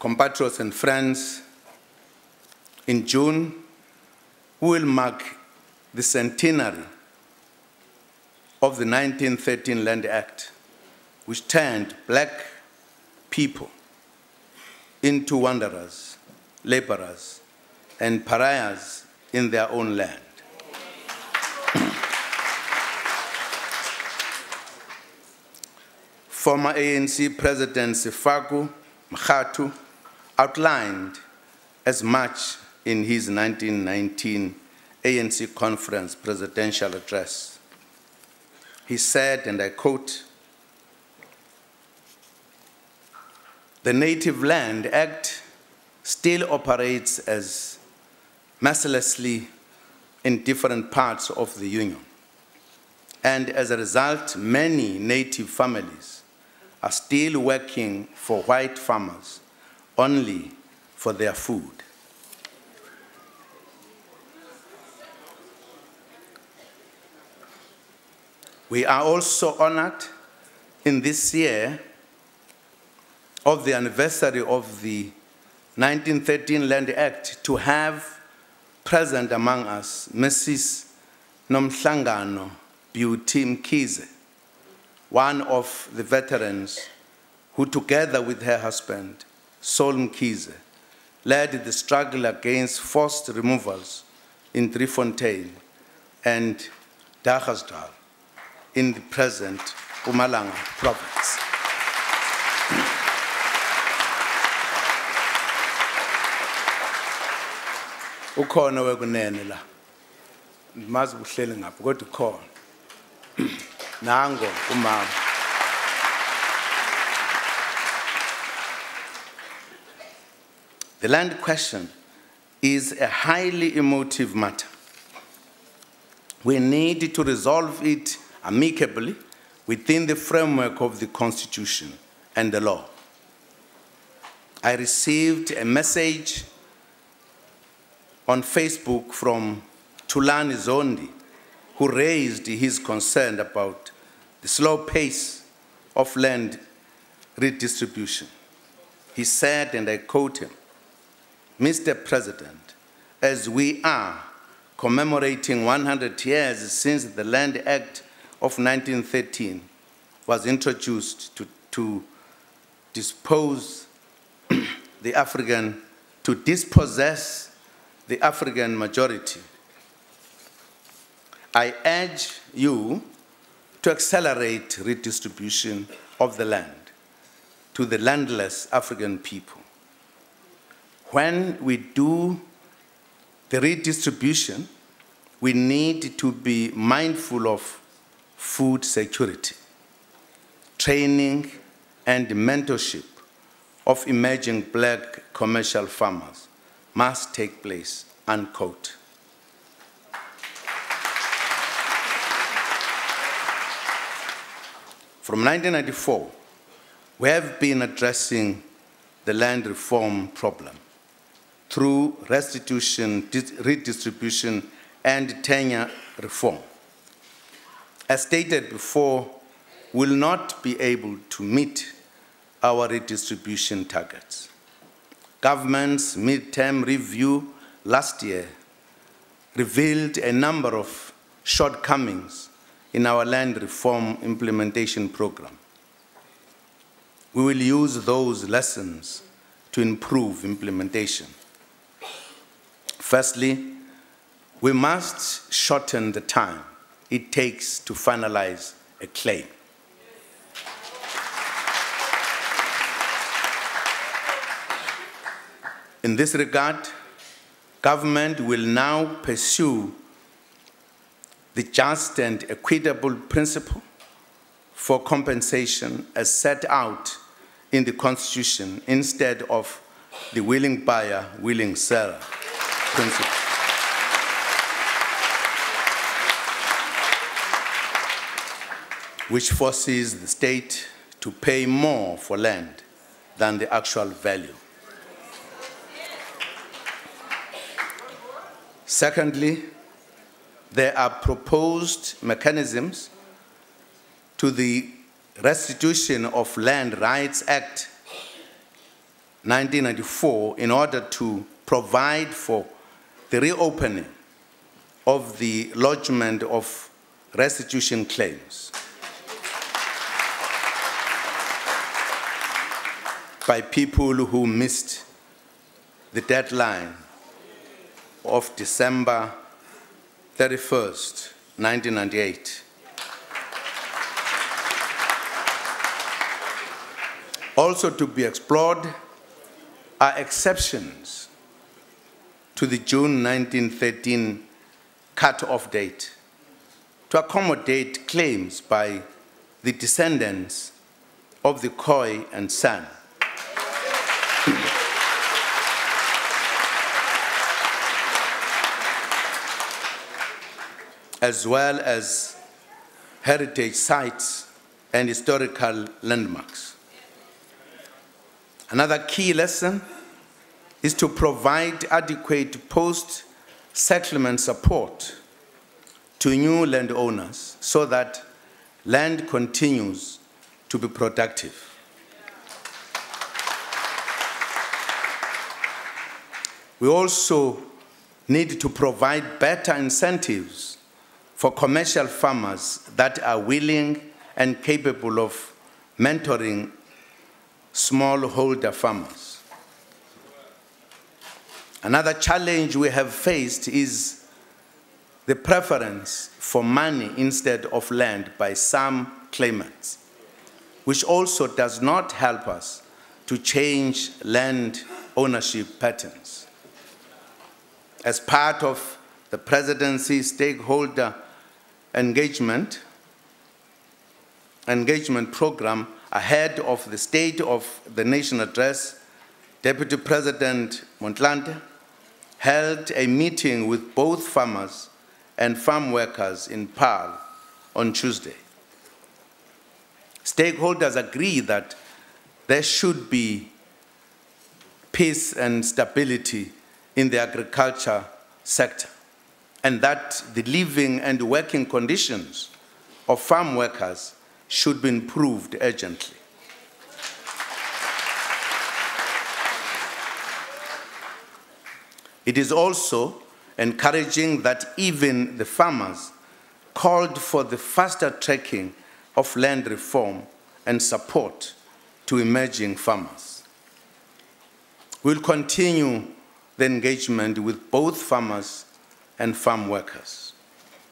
compatriots and friends, in June, we will mark the centenary of the 1913 Land Act, which turned black people into wanderers, laborers, and pariahs in their own land. Former ANC President Sifaku Makhatu outlined as much in his 1919 ANC conference presidential address. He said, and I quote, "The Native Land Act still operates as mercilessly in different parts of the Union. And as a result, many Native families are still working for white farmers only for their food. We are also honored in this year of the anniversary of the 1913 Land Act to have present among us Mrs. Nomhlangano Beauty Mkhize, one of the veterans who, together with her husband, Sol Mkhize, led the struggle against forced removals in Driefontein and Dagasdal in the present Mpumalanga province. Ukhona wekunene la. Mazi uhleli ngapha kodwa ukhona. Nango umama. The land question is a highly emotive matter. We need to resolve it amicably within the framework of the Constitution and the law. I received a message on Facebook from Tulani Zondi, who raised his concern about the slow pace of land redistribution. He said, and I quote him, "Mr. President, as we are commemorating 100 years since the Land Act of 1913 was introduced to dispossess the African majority, I urge you to accelerate redistribution of the land to the landless African people. When we do the redistribution, we need to be mindful of food security, training and mentorship of emerging black commercial farmers must take place," unquote. From 1994, we have been addressing the land reform problem through restitution, redistribution, and tenure reform. As stated before, we will not be able to meet our redistribution targets. Government's midterm review last year revealed a number of shortcomings in our land reform implementation program. We will use those lessons to improve implementation. Firstly, we must shorten the time it takes to finalize a claim. In this regard, government will now pursue the just and equitable principle for compensation as set out in the Constitution instead of the willing buyer, willing seller principle. Which forces the state to pay more for land than the actual value. Secondly, there are proposed mechanisms to the Restitution of Land Rights Act 1994 in order to provide for the reopening of the lodgement of restitution claims by people who missed the deadline of December 31st, 1998. Also to be explored are exceptions to the June 1913 cut-off date to accommodate claims by the descendants of the Khoi and San. As well as heritage sites and historical landmarks. Another key lesson is to provide adequate post-settlement support to new landowners so that land continues to be productive. We also need to provide better incentives for commercial farmers that are willing and capable of mentoring smallholder farmers. Another challenge we have faced is the preference for money instead of land by some claimants, which also does not help us to change land ownership patterns. As part of the presidency stakeholder engagement program ahead of the State of the Nation address, Deputy President Motlanthe held a meeting with both farmers and farm workers in Paarl on Tuesday. Stakeholders agree that there should be peace and stability in the agriculture sector, and that the living and working conditions of farm workers should be improved urgently. It is also encouraging that even the farmers called for the faster tracking of land reform and support to emerging farmers. We'll continue the engagement with both farmers and farm workers.